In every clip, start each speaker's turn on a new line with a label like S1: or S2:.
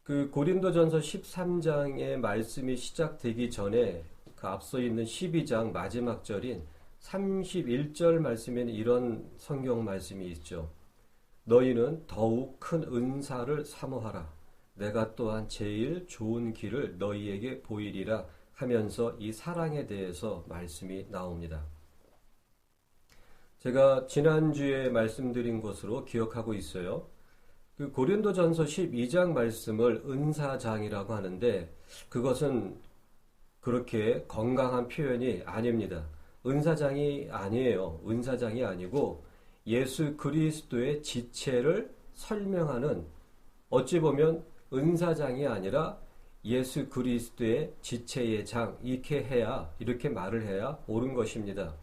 S1: 그 고린도전서 13장의 말씀이 시작되기 전에 그 앞서 있는 12장 마지막 절인 31절 말씀에는 이런 성경 말씀이 있죠. 너희는 더욱 큰 은사를 사모하라. 내가 또한 제일 좋은 길을 너희에게 보이리라 하면서 이 사랑에 대해서 말씀이 나옵니다. 제가 지난주에 말씀드린 것으로 기억하고 있어요. 그 고린도전서 12장 말씀을 은사장이라고 하는데 그것은 그렇게 건강한 표현이 아닙니다. 은사장이 아니에요. 은사장이 아니고 예수 그리스도의 지체를 설명하는, 어찌 보면 은사장이 아니라 예수 그리스도의 지체의 장, 이렇게 말을 해야 옳은 것입니다.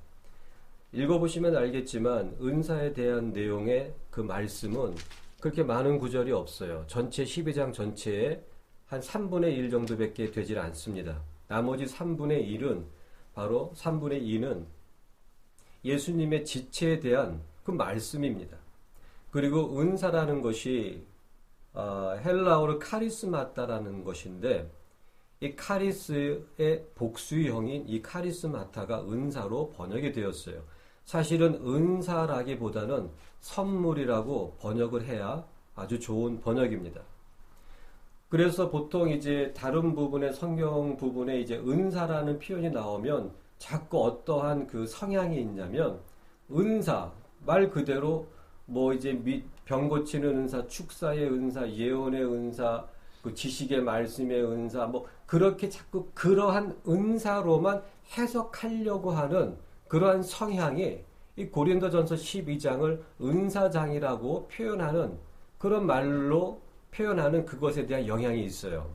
S1: 읽어보시면 알겠지만 은사에 대한 내용의 그 말씀은 그렇게 많은 구절이 없어요. 전체 12장 전체에 한 3분의 1 정도밖에 되질 않습니다. 나머지 3분의 1은 바로 3분의 2는 예수님의 지체에 대한 그 말씀입니다. 그리고 은사라는 것이 헬라어로 카리스마타라는 것인데 이 카리스의 복수형인 이 카리스마타가 은사로 번역이 되었어요. 사실은 은사라기보다는 선물이라고 번역을 해야 아주 좋은 번역입니다. 그래서 보통 이제 다른 부분의 성경 부분에 이제 은사라는 표현이 나오면 자꾸 어떠한 그 성향이 있냐면 은사, 말 그대로 뭐 이제 병 고치는 은사, 축사의 은사, 예언의 은사, 그 지식의 말씀의 은사, 뭐 그렇게 자꾸 그러한 은사로만 해석하려고 하는 그러한 성향이 이 고린도전서 12장을 은사장이라고 표현하는 그런 말로 표현하는 그것에 대한 영향이 있어요.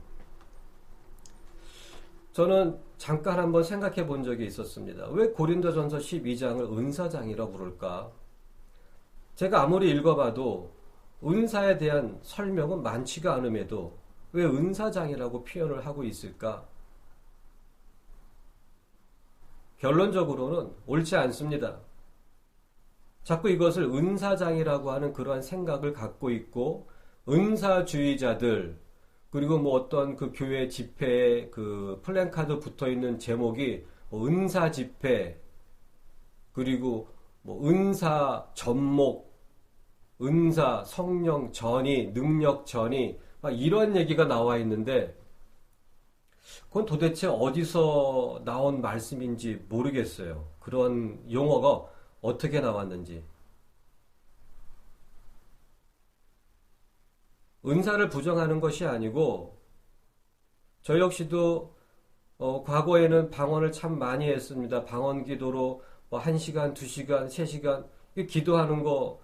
S1: 저는 잠깐 한번 생각해 본 적이 있었습니다. 왜 고린도전서 12장을 은사장이라고 부를까? 제가 아무리 읽어봐도 은사에 대한 설명은 많지가 않음에도 왜 은사장이라고 표현을 하고 있을까? 결론적으로는 옳지 않습니다. 자꾸 이것을 은사장이라고 하는 그러한 생각을 갖고 있고 은사주의자들, 그리고 뭐 어떤 그 교회 집회에 그 플랜카드 붙어 있는 제목이 뭐 은사 집회, 그리고 뭐 은사 접목, 은사 성령 전이, 능력 전이, 막 이런 얘기가 나와 있는데 그건 도대체 어디서 나온 말씀인지 모르겠어요. 그런 용어가 어떻게 나왔는지. 은사를 부정하는 것이 아니고 저 역시도 과거에는 방언을 참 많이 했습니다. 방언 기도로 뭐 1시간, 2시간, 3시간 기도하는 거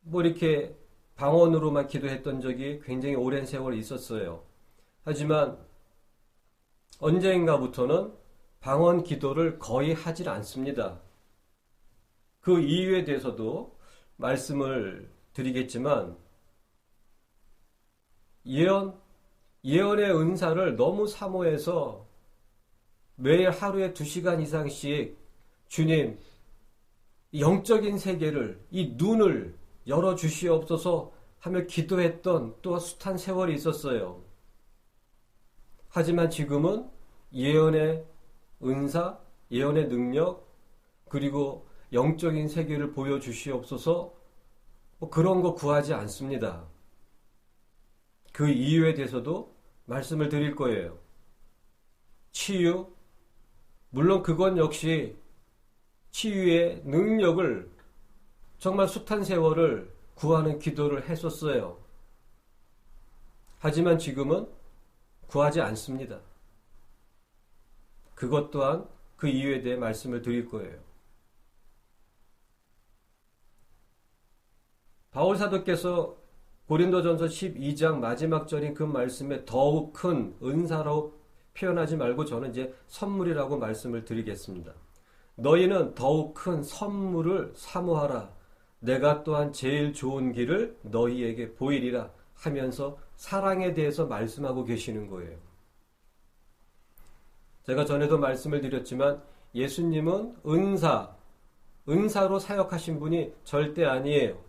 S1: 뭐 이렇게 방언으로만 기도했던 적이 굉장히 오랜 세월 있었어요. 하지만 언젠가부터는 방언 기도를 거의 하질 않습니다. 그 이유에 대해서도 말씀을 드리겠지만 예언의 은사를 너무 사모해서 매일 하루에 2시간 이상씩 주님, 영적인 세계를, 이 눈을 열어주시옵소서 하며 기도했던 또 숱한 세월이 있었어요. 하지만 지금은 예언의 은사, 예언의 능력, 그리고 영적인 세계를 보여주시옵소서 뭐 그런 거 구하지 않습니다. 그 이유에 대해서도 말씀을 드릴 거예요. 치유, 물론 그건 역시 치유의 능력을 정말 숱한 세월을 구하는 기도를 했었어요. 하지만 지금은 구하지 않습니다. 그것 또한 그 이유에 대해 말씀을 드릴 거예요. 바울 사도께서 고린도전서 12장 마지막 절인 그 말씀에 더욱 큰 은사로 표현하지 말고 저는 이제 선물이라고 말씀을 드리겠습니다. 너희는 더욱 큰 선물을 사모하라. 내가 또한 제일 좋은 길을 너희에게 보이리라 하면서 사랑에 대해서 말씀하고 계시는 거예요. 제가 전에도 말씀을 드렸지만 예수님은 은사로 사역하신 분이 절대 아니에요.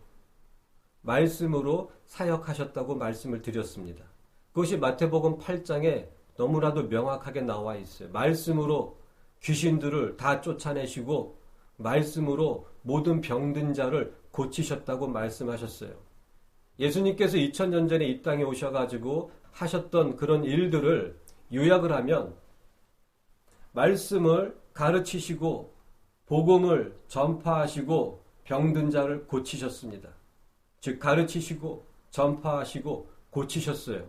S1: 말씀으로 사역하셨다고 말씀을 드렸습니다. 그것이 마태복음 8장에 너무나도 명확하게 나와 있어요. 말씀으로 귀신들을 다 쫓아내시고 말씀으로 모든 병든 자를 고치셨다고 말씀하셨어요. 예수님께서 2000년 전에 이 땅에 오셔가지고 하셨던 그런 일들을 요약을 하면 말씀을 가르치시고 복음을 전파하시고 병든 자를 고치셨습니다. 즉 가르치시고 전파하시고 고치셨어요.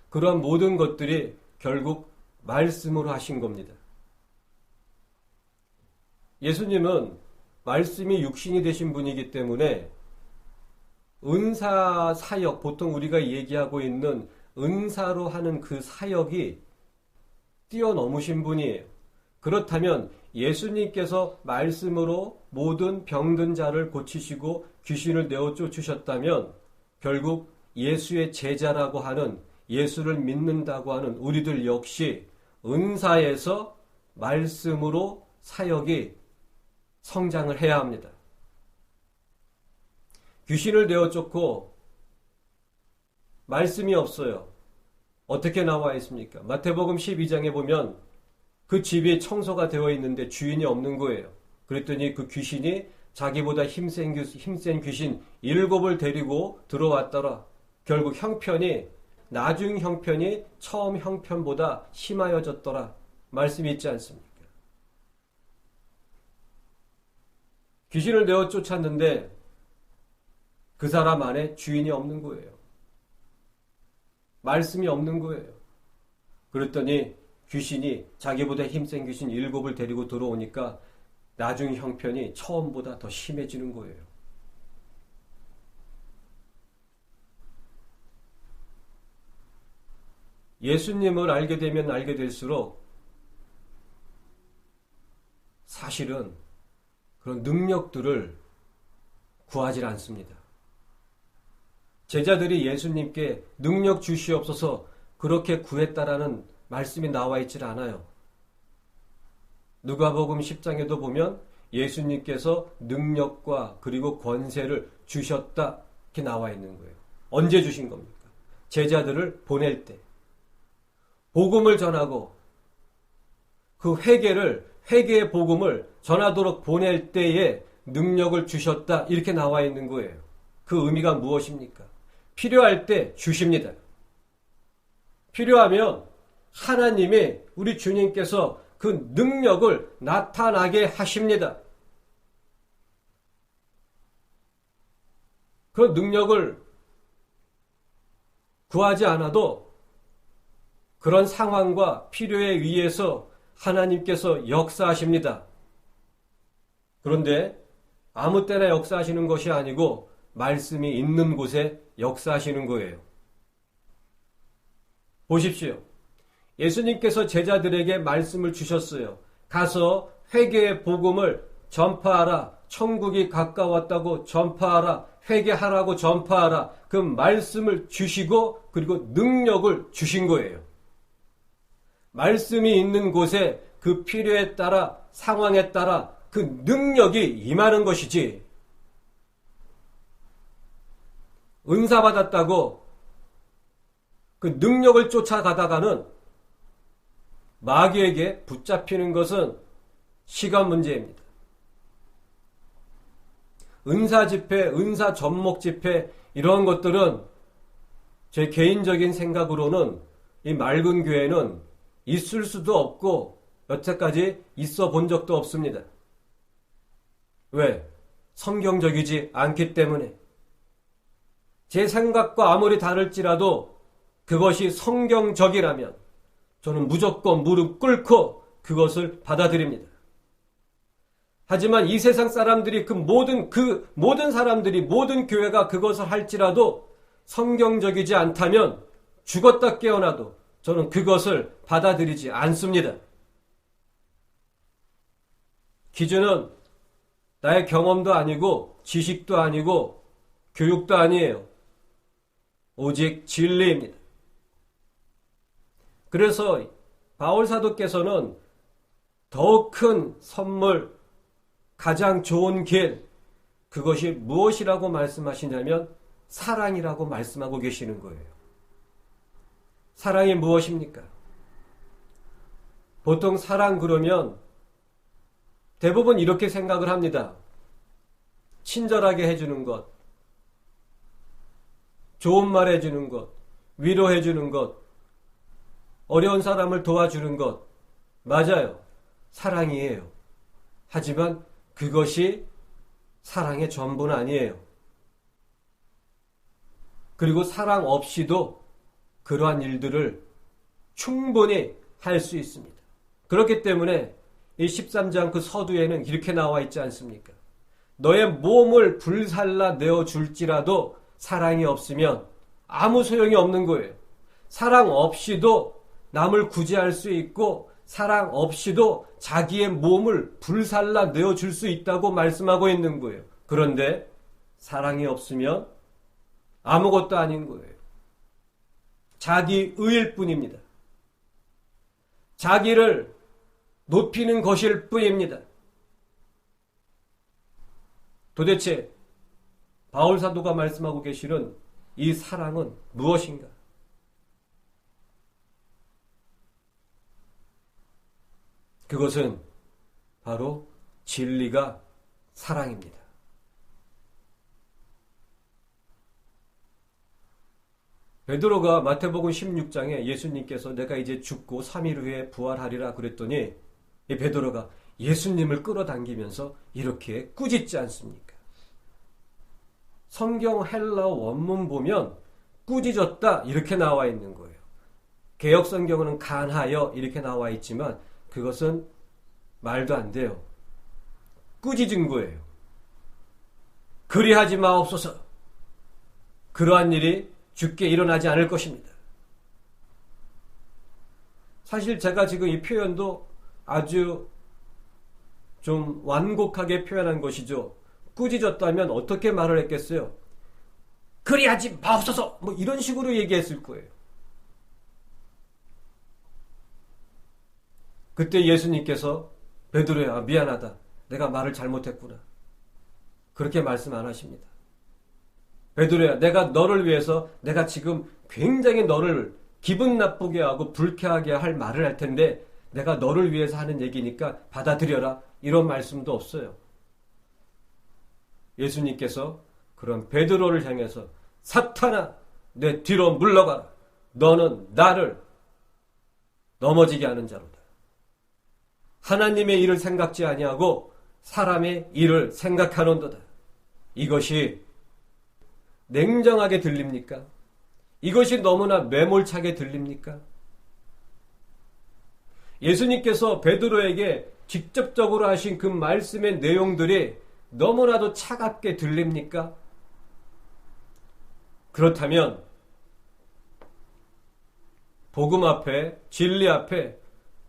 S1: 그러한 모든 것들이 결국 말씀으로 하신 겁니다. 예수님은 말씀이 육신이 되신 분이기 때문에 은사 사역, 보통 우리가 얘기하고 있는 은사로 하는 그 사역이 뛰어넘으신 분이에요. 그렇다면 예수님께서 말씀으로 모든 병든 자를 고치시고 귀신을 내어 쫓으셨다면 결국 예수의 제자라고 하는, 예수를 믿는다고 하는 우리들 역시 은사에서 말씀으로 사역이 성장을 해야 합니다. 귀신을 내어 쫓고 말씀이 없어요. 어떻게 나와 있습니까? 마태복음 12장에 보면 그 집이 청소가 되어 있는데 주인이 없는 거예요. 그랬더니 그 귀신이 자기보다 힘센 귀신 7을 데리고 들어왔더라. 결국 형편이, 나중 형편이 처음 형편보다 심하여졌더라. 말씀이 있지 않습니까? 귀신을 내어 쫓았는데 그 사람 안에 주인이 없는 거예요. 말씀이 없는 거예요. 그랬더니 귀신이 자기보다 힘센 귀신 7을 데리고 들어오니까 나중 형편이 처음보다 더 심해지는 거예요. 예수님을 알게 되면 알게 될수록 사실은 그런 능력들을 구하지 않습니다. 제자들이 예수님께 능력 주시옵소서 그렇게 구했다라는 말씀이 나와 있질 않아요. 누가복음 10장에도 보면 예수님께서 능력과 그리고 권세를 주셨다 이렇게 나와 있는 거예요. 언제 주신 겁니까? 제자들을 보낼 때. 복음을 전하고 그 회개의 복음을 전하도록 보낼 때에 능력을 주셨다 이렇게 나와 있는 거예요. 그 의미가 무엇입니까? 필요할 때 주십니다. 필요하면 하나님이, 우리 주님께서 그 능력을 나타나게 하십니다. 그 능력을 구하지 않아도 그런 상황과 필요에 의해서 하나님께서 역사하십니다. 그런데 아무 때나 역사하시는 것이 아니고 말씀이 있는 곳에 역사하시는 거예요. 보십시오. 예수님께서 제자들에게 말씀을 주셨어요. 가서 회개의 복음을 전파하라. 천국이 가까웠다고 전파하라. 회개하라고 전파하라. 그 말씀을 주시고 그리고 능력을 주신 거예요. 말씀이 있는 곳에 그 필요에 따라, 상황에 따라 그 능력이 임하는 것이지, 은사 받았다고 그 능력을 쫓아가다가는 마귀에게 붙잡히는 것은 시간 문제입니다. 은사 집회, 은사 접목 집회 이런 것들은 제 개인적인 생각으로는 이 맑은 교회는 있을 수도 없고 여태까지 있어 본 적도 없습니다. 왜? 성경적이지 않기 때문에. 제 생각과 아무리 다를지라도 그것이 성경적이라면 저는 무조건 무릎 꿇고 그것을 받아들입니다. 하지만 이 세상 사람들이 모든 사람들이, 모든 교회가 그것을 할지라도 성경적이지 않다면 죽었다 깨어나도 저는 그것을 받아들이지 않습니다. 기준은 나의 경험도 아니고 지식도 아니고 교육도 아니에요. 오직 진리입니다. 그래서 바울 사도께서는 더욱 큰 선물, 가장 좋은 길, 그것이 무엇이라고 말씀하시냐면 사랑이라고 말씀하고 계시는 거예요. 사랑이 무엇입니까? 보통 사랑 그러면 대부분 이렇게 생각을 합니다. 친절하게 해주는 것, 좋은 말 해주는 것, 위로해주는 것, 어려운 사람을 도와주는 것. 맞아요. 사랑이에요. 하지만 그것이 사랑의 전부는 아니에요. 그리고 사랑 없이도 그러한 일들을 충분히 할 수 있습니다. 그렇기 때문에 이 13장 그 서두에는 이렇게 나와 있지 않습니까? 너의 몸을 불살라 내어줄지라도 사랑이 없으면 아무 소용이 없는 거예요. 사랑 없이도 남을 구제할 수 있고 사랑 없이도 자기의 몸을 불살라 내어줄 수 있다고 말씀하고 있는 거예요. 그런데 사랑이 없으면 아무것도 아닌 거예요. 자기 의일 뿐입니다. 자기를 높이는 것일 뿐입니다. 도대체 바울 사도가 말씀하고 계시는 이 사랑은 무엇인가? 그것은 바로 진리가 사랑입니다. 베드로가 마태복음 16장에 예수님께서 내가 이제 죽고 3일 후에 부활하리라 그랬더니 이 베드로가 예수님을 끌어당기면서 이렇게 꾸짖지 않습니까? 성경 헬라어 원문 보면 꾸짖었다 이렇게 나와 있는 거예요. 개역 성경은 간하여 이렇게 나와 있지만 그것은 말도 안 돼요. 꾸짖은 거예요. 그리하지 마옵소서. 그러한 일이 주께 일어나지 않을 것입니다. 사실 제가 지금 이 표현도 아주 좀 완곡하게 표현한 것이죠. 꾸짖었다면 어떻게 말을 했겠어요? 그리하지 마옵소서. 뭐 이런 식으로 얘기했을 거예요. 그때 예수님께서 베드로야 미안하다. 내가 말을 잘못했구나. 그렇게 말씀 안 하십니다. 베드로야 내가 너를 위해서 내가 지금 굉장히 너를 기분 나쁘게 하고 불쾌하게 할 말을 할 텐데 내가 너를 위해서 하는 얘기니까 받아들여라. 이런 말씀도 없어요. 예수님께서 그런 베드로를 향해서 사탄아 내 뒤로 물러가라. 너는 나를 넘어지게 하는 자로다. 하나님의 일을 생각지 아니하고 사람의 일을 생각하는도다. 이것이 냉정하게 들립니까? 이것이 너무나 매몰차게 들립니까? 예수님께서 베드로에게 직접적으로 하신 그 말씀의 내용들이 너무나도 차갑게 들립니까? 그렇다면 복음 앞에 진리 앞에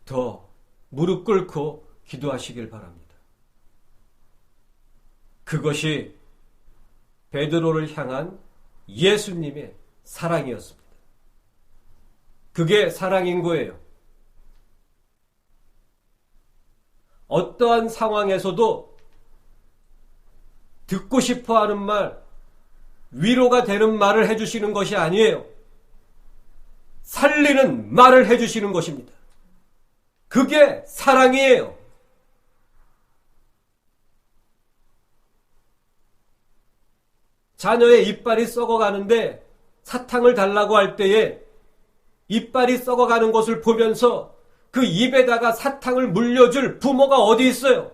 S1: 더 무릎 꿇고 기도하시길 바랍니다. 그것이 베드로를 향한 예수님의 사랑이었습니다. 그게 사랑인 거예요. 어떠한 상황에서도 듣고 싶어하는 말, 위로가 되는 말을 해주시는 것이 아니에요. 살리는 말을 해주시는 것입니다. 그게 사랑이에요. 자녀의 이빨이 썩어가는데 사탕을 달라고 할 때에 이빨이 썩어가는 것을 보면서 그 입에다가 사탕을 물려줄 부모가 어디 있어요?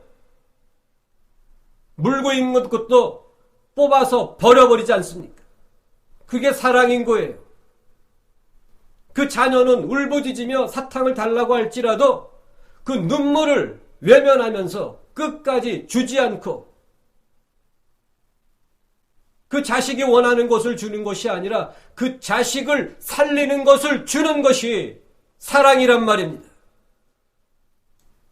S1: 물고 있는 것도 뽑아서 버려버리지 않습니까? 그게 사랑인 거예요. 그 자녀는 울부짖으며 사탕을 달라고 할지라도 그 눈물을 외면하면서 끝까지 주지 않고 그 자식이 원하는 것을 주는 것이 아니라 그 자식을 살리는 것을 주는 것이 사랑이란 말입니다.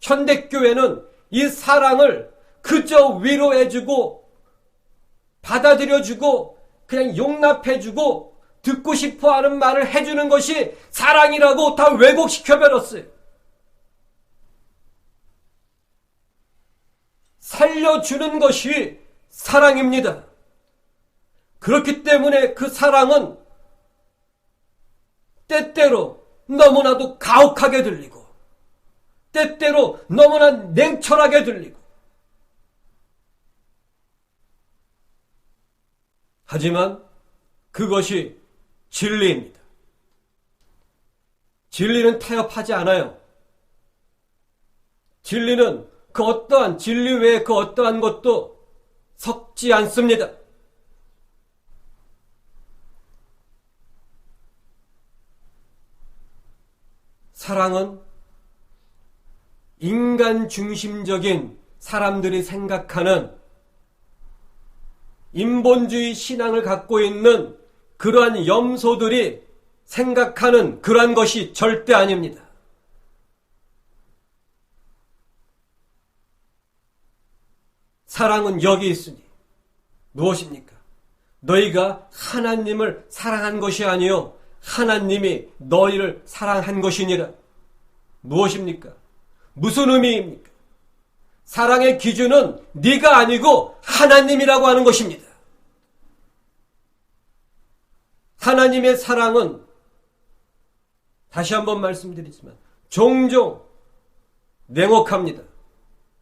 S1: 현대교회는 이 사랑을 그저 위로해주고 받아들여주고 그냥 용납해주고 듣고 싶어하는 말을 해주는 것이 사랑이라고 다 왜곡시켜버렸어요. 살려주는 것이 사랑입니다. 그렇기 때문에 그 사랑은 때때로 너무나도 가혹하게 들리고 때때로 너무나 냉철하게 들리고 하지만 그것이 진리입니다. 진리는 타협하지 않아요. 진리는 그 어떠한 진리 외에 그 어떠한 것도 섞지 않습니다. 사랑은 인간 중심적인 사람들이 생각하는 인본주의 신앙을 갖고 있는 그러한 염소들이 생각하는 그러한 것이 절대 아닙니다. 사랑은 여기 있으니 무엇입니까? 너희가 하나님을 사랑한 것이 아니요 하나님이 너희를 사랑한 것이니라. 무엇입니까? 무슨 의미입니까? 사랑의 기준은 네가 아니고 하나님이라고 하는 것입니다. 하나님의 사랑은 다시 한번 말씀드리지만 종종 냉혹합니다.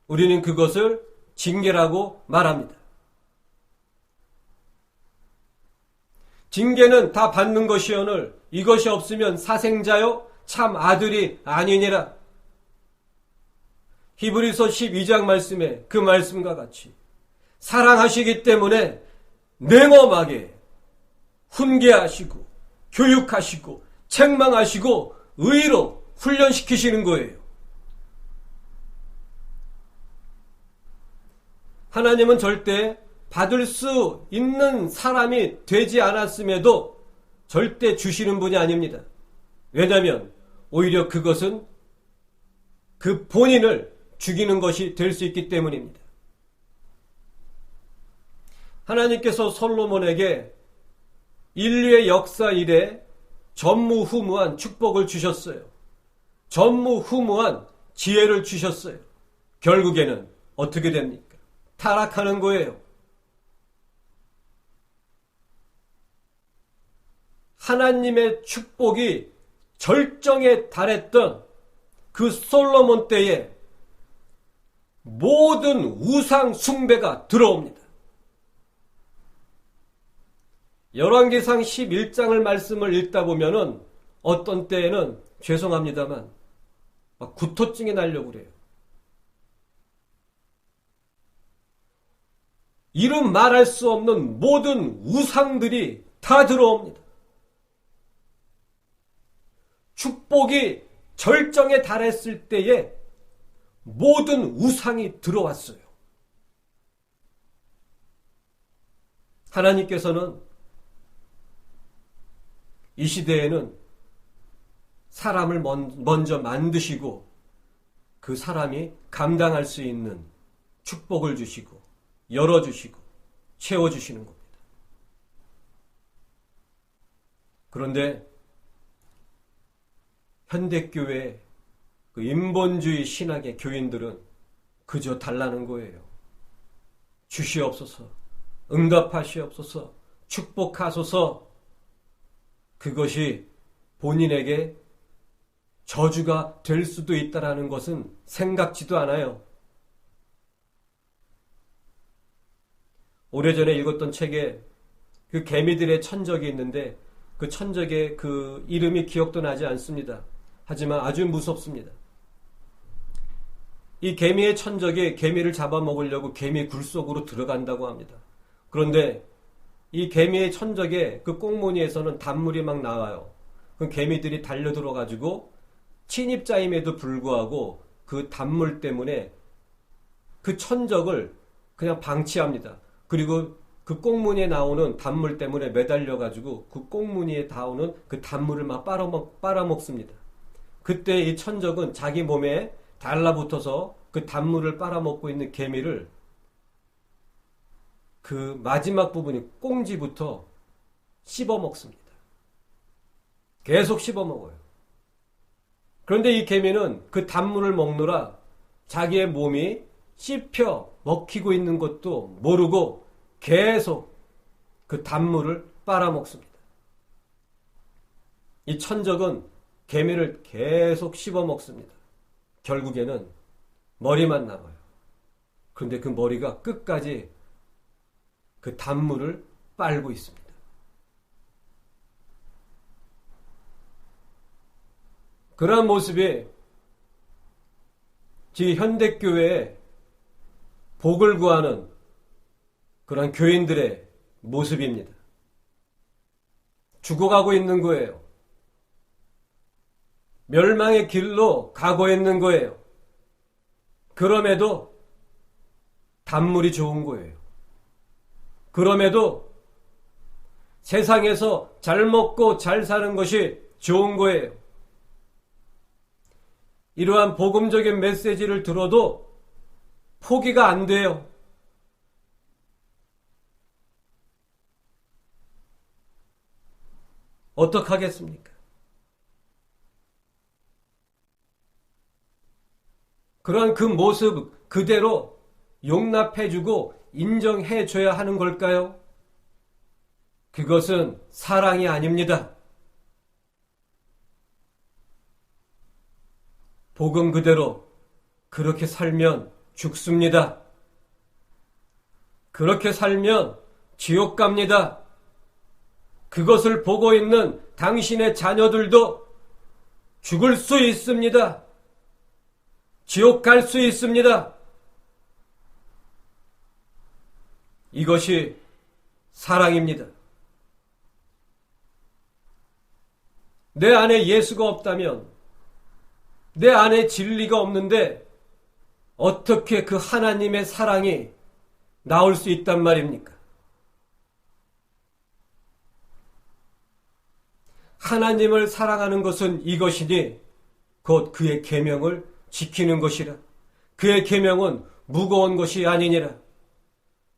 S1: 우리는 그것을 징계라고 말합니다. 징계는 다 받는 것이오늘 이것이 없으면 사생자요 참 아들이 아니니라. 히브리서 12장 말씀에 그 말씀과 같이 사랑하시기 때문에 냉엄하게 훈계하시고 교육하시고 책망하시고 의로 훈련시키시는 거예요. 하나님은 절대 받을 수 있는 사람이 되지 않았음에도 절대 주시는 분이 아닙니다. 왜냐하면 오히려 그것은 그 본인을 죽이는 것이 될 수 있기 때문입니다. 하나님께서 솔로몬에게 인류의 역사 이래 전무후무한 축복을 주셨어요. 전무후무한 지혜를 주셨어요. 결국에는 어떻게 됩니까? 타락하는 거예요. 하나님의 축복이 절정에 달했던 그 솔로몬 때에 모든 우상 숭배가 들어옵니다. 열왕기상 11장을 말씀을 읽다 보면은 어떤 때에는 죄송합니다만 막 구토증이 나려고 그래요. 이름 말할 수 없는 모든 우상들이 다 들어옵니다. 축복이 절정에 달했을 때에 모든 우상이 들어왔어요. 하나님께서는 이 시대에는 사람을 먼저 만드시고 그 사람이 감당할 수 있는 축복을 주시고 열어주시고 채워주시는 겁니다. 그런데 현대교회 그 인본주의 신학의 교인들은 그저 달라는 거예요. 주시옵소서, 응답하시옵소서, 축복하소서. 그것이 본인에게 저주가 될 수도 있다는 것은 생각지도 않아요. 오래전에 읽었던 책에 그 개미들의 천적이 있는데 그 천적의 그 이름이 기억도 나지 않습니다. 하지만 아주 무섭습니다. 이 개미의 천적이 개미를 잡아먹으려고 개미 굴 속으로 들어간다고 합니다. 그런데 이 개미의 천적의 그 꽁무니에서는 단물이 막 나와요. 그 개미들이 달려들어가지고 침입자임에도 불구하고 그 단물 때문에 그 천적을 그냥 방치합니다. 그리고 그 꽁무니에 나오는 단물 때문에 매달려가지고 그 꽁무니에 나오는 그 단물을 막 빨아먹습니다. 그때 이 천적은 자기 몸에 달라붙어서 그 단물을 빨아먹고 있는 개미를 그 마지막 부분이 꽁지부터 씹어먹습니다. 계속 씹어먹어요. 그런데 이 개미는 그 단물을 먹느라 자기의 몸이 씹혀 먹히고 있는 것도 모르고 계속 그 단물을 빨아먹습니다. 이 천적은 개미를 계속 씹어 먹습니다. 결국에는 머리만 남아요. 그런데 그 머리가 끝까지 그 단물을 빨고 있습니다. 그러한 모습이 지금 현대교회에 복을 구하는 그런 교인들의 모습입니다. 죽어가고 있는 거예요. 멸망의 길로 가고 있는 거예요. 그럼에도 단물이 좋은 거예요. 그럼에도 세상에서 잘 먹고 잘 사는 것이 좋은 거예요. 이러한 복음적인 메시지를 들어도 포기가 안 돼요. 어떡하겠습니까? 그러한 그 모습 그대로 용납해주고 인정해줘야 하는 걸까요? 그것은 사랑이 아닙니다. 복음 그대로 그렇게 살면 죽습니다. 그렇게 살면 지옥 갑니다. 그것을 보고 있는 당신의 자녀들도 죽을 수 있습니다. 지옥 갈 수 있습니다. 이것이 사랑입니다. 내 안에 예수가 없다면, 내 안에 진리가 없는데 어떻게 그 하나님의 사랑이 나올 수 있단 말입니까? 하나님을 사랑하는 것은 이것이니 곧 그의 계명을 지키는 것이라. 그의 계명은 무거운 것이 아니니라.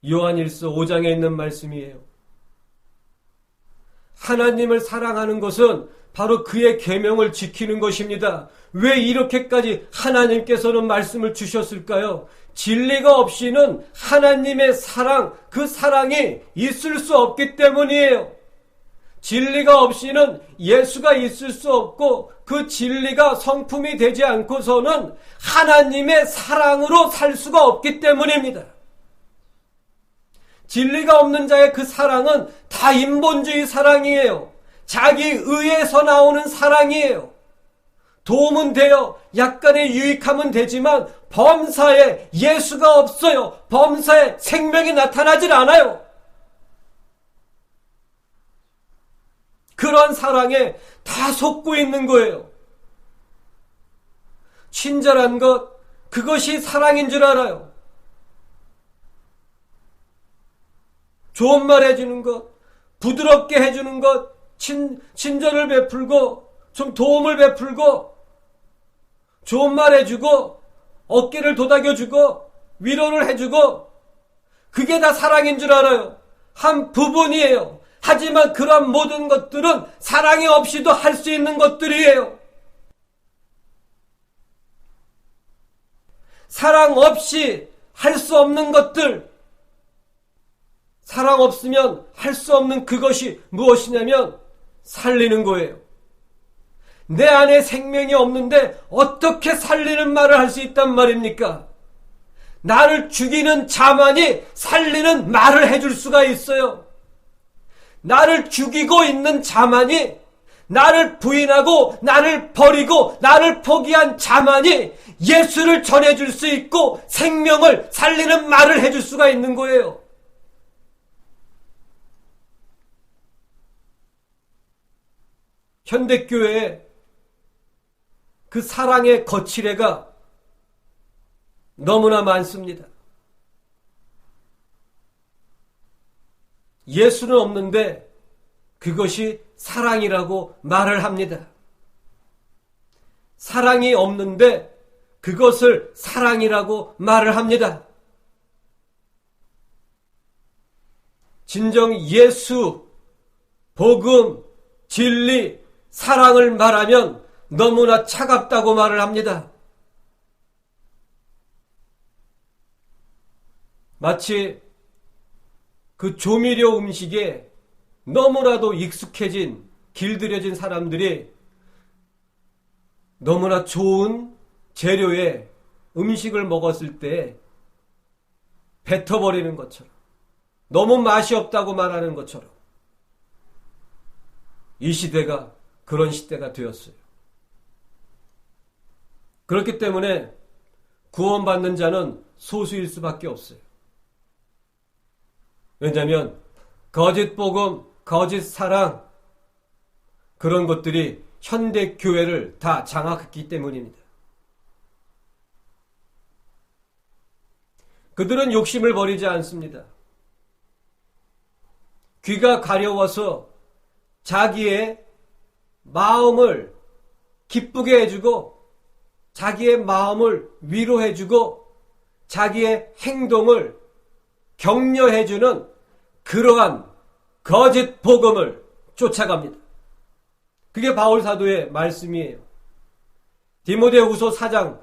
S1: 요한일서 5장에 있는 말씀이에요. 하나님을 사랑하는 것은 바로 그의 계명을 지키는 것입니다. 왜 이렇게까지 하나님께서는 말씀을 주셨을까요? 진리가 없이는 하나님의 사랑, 그 사랑이 있을 수 없기 때문이에요. 진리가 없이는 예수가 있을 수 없고 그 진리가 성품이 되지 않고서는 하나님의 사랑으로 살 수가 없기 때문입니다. 진리가 없는 자의 그 사랑은 다 인본주의 사랑이에요. 자기 의에서 나오는 사랑이에요. 도움은 돼요. 약간의 유익함은 되지만 범사에 예수가 없어요. 범사에 생명이 나타나질 않아요. 그런 사랑에 다 속고 있는 거예요. 친절한 것, 그것이 사랑인 줄 알아요. 좋은 말 해주는 것, 부드럽게 해주는 것, 친절을 베풀고 좀 도움을 베풀고 좋은 말 해주고 어깨를 도닥여주고 위로를 해주고 그게 다 사랑인 줄 알아요. 한 부분이에요. 하지만 그런 모든 것들은 사랑이 없이도 할 수 있는 것들이에요. 사랑 없이 할 수 없는 것들, 사랑 없으면 할 수 없는 그것이 무엇이냐면 살리는 거예요. 내 안에 생명이 없는데 어떻게 살리는 말을 할 수 있단 말입니까? 나를 죽이는 자만이 살리는 말을 해줄 수가 있어요. 나를 죽이고 있는 자만이, 나를 부인하고 나를 버리고 나를 포기한 자만이 예수를 전해줄 수 있고 생명을 살리는 말을 해줄 수가 있는 거예요. 현대교회에 그 사랑의 거칠애가 너무나 많습니다. 예수는 없는데 그것이 사랑이라고 말을 합니다. 사랑이 없는데 그것을 사랑이라고 말을 합니다. 진정 예수, 복음, 진리, 사랑을 말하면 너무나 차갑다고 말을 합니다. 마치 그 조미료 음식에 너무나도 익숙해진 길들여진 사람들이 너무나 좋은 재료의 음식을 먹었을 때 뱉어버리는 것처럼, 너무 맛이 없다고 말하는 것처럼 이 시대가 그런 시대가 되었어요. 그렇기 때문에 구원받는 자는 소수일 수밖에 없어요. 왜냐하면 거짓 복음, 거짓 사랑, 그런 것들이 현대 교회를 다 장악했기 때문입니다. 그들은 욕심을 버리지 않습니다. 귀가 가려워서 자기의 마음을 기쁘게 해주고 자기의 마음을 위로해주고 자기의 행동을 격려해주는 그러한 거짓 복음을 쫓아갑니다. 그게 바울 사도의 말씀이에요. 디모데후서 4장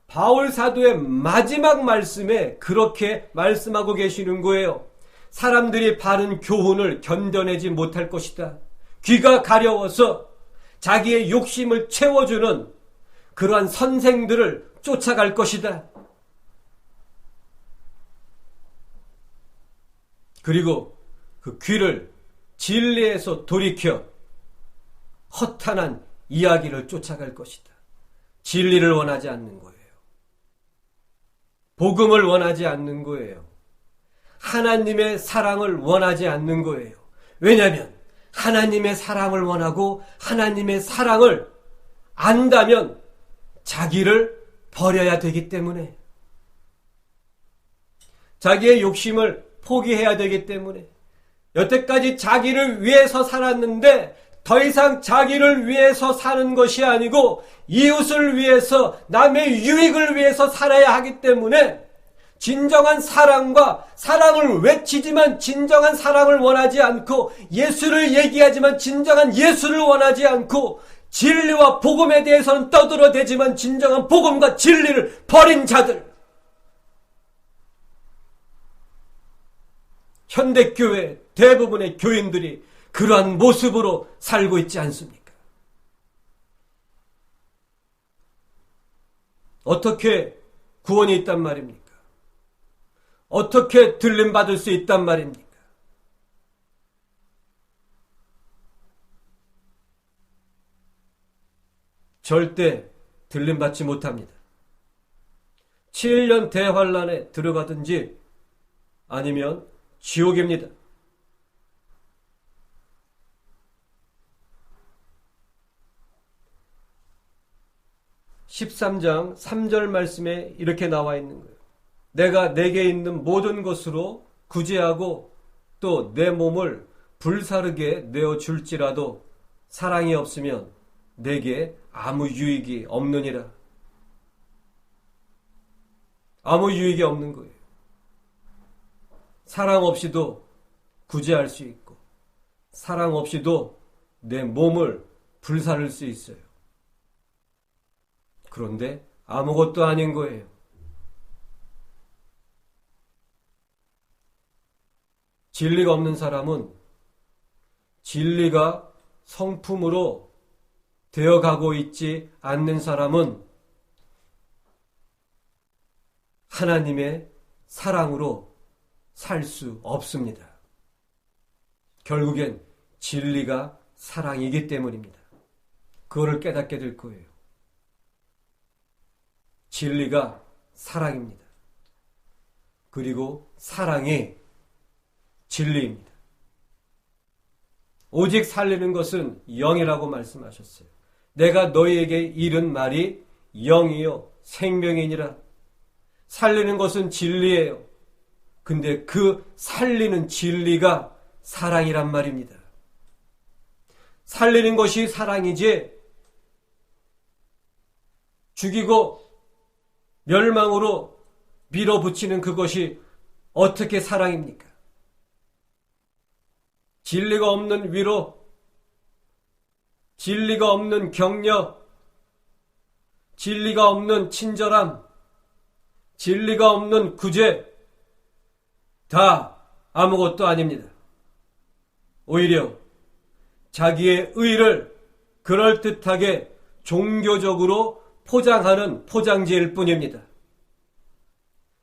S1: 바울 사도의 마지막 말씀에 그렇게 말씀하고 계시는 거예요. 사람들이 바른 교훈을 견뎌내지 못할 것이다. 귀가 가려워서 자기의 욕심을 채워주는 그러한 선생들을 쫓아갈 것이다. 그리고 그 귀를 진리에서 돌이켜 허탄한 이야기를 쫓아갈 것이다. 진리를 원하지 않는 거예요. 복음을 원하지 않는 거예요. 하나님의 사랑을 원하지 않는 거예요. 왜냐하면 하나님의 사랑을 원하고 하나님의 사랑을 안다면 자기를 버려야 되기 때문에, 자기의 욕심을 포기해야 되기 때문에, 여태까지 자기를 위해서 살았는데 더 이상 자기를 위해서 사는 것이 아니고 이웃을 위해서, 남의 유익을 위해서 살아야 하기 때문에 진정한 사랑과 사랑을 외치지만 진정한 사랑을 원하지 않고 예수를 얘기하지만 진정한 예수를 원하지 않고 진리와 복음에 대해서는 떠들어대지만 진정한 복음과 진리를 버린 자들, 현대교회 대부분의 교인들이 그러한 모습으로 살고 있지 않습니까? 어떻게 구원이 있단 말입니까? 어떻게 들림받을 수 있단 말입니까? 절대 들림받지 못합니다. 7년 대환란에 들어가든지 아니면 지옥입니다. 13장 3절 말씀에 이렇게 나와 있는 거예요. 내가 내게 있는 모든 것으로 구제하고 또 내 몸을 불사르게 내어줄지라도 사랑이 없으면 내게 아무 유익이 없느니라. 아무 유익이 없는 거예요. 사랑 없이도 구제할 수 있고 사랑 없이도 내 몸을 불사를 수 있어요. 그런데 아무것도 아닌 거예요. 진리가 없는 사람은 진리가 성품으로 되어가고 있지 않는 사람은 하나님의 사랑으로 살 수 없습니다. 결국엔 진리가 사랑이기 때문입니다. 그거를 깨닫게 될 거예요. 진리가 사랑입니다. 그리고 사랑이 진리입니다. 오직 살리는 것은 영이라고 말씀하셨어요. 내가 너희에게 이른 말이 영이요 생명이니라. 살리는 것은 진리예요. 근데 그 살리는 진리가 사랑이란 말입니다. 살리는 것이 사랑이지 죽이고 멸망으로 밀어붙이는 그것이 어떻게 사랑입니까? 진리가 없는 위로, 진리가 없는 격려, 진리가 없는 친절함, 진리가 없는 구제, 다 아무것도 아닙니다. 오히려 자기의 의를 그럴듯하게 종교적으로 포장하는 포장지일 뿐입니다.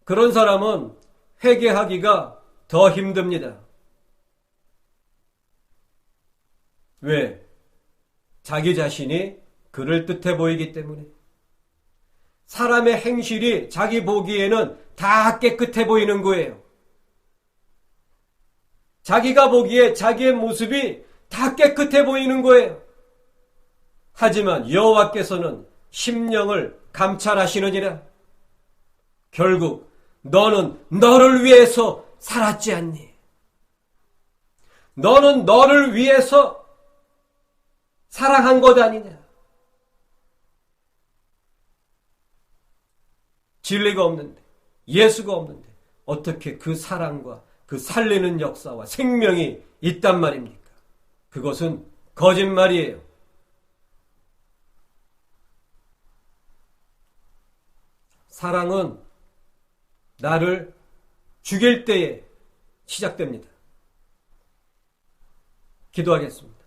S1: 그런 사람은 회개하기가 더 힘듭니다. 왜? 자기 자신이 그럴듯해 보이기 때문에. 사람의 행실이 자기 보기에는 다 깨끗해 보이는 거예요. 자기가 보기에 자기의 모습이 다 깨끗해 보이는 거예요. 하지만 여호와께서는 심령을 감찰하시느니라. 결국 너는 너를 위해서 살았지 않니? 너는 너를 위해서 사랑한 것 아니냐? 진리가 없는데, 예수가 없는데 어떻게 그 사랑과 그 살리는 역사와 생명이 있단 말입니까? 그것은 거짓말이에요. 사랑은 나를 죽일 때에 시작됩니다. 기도하겠습니다.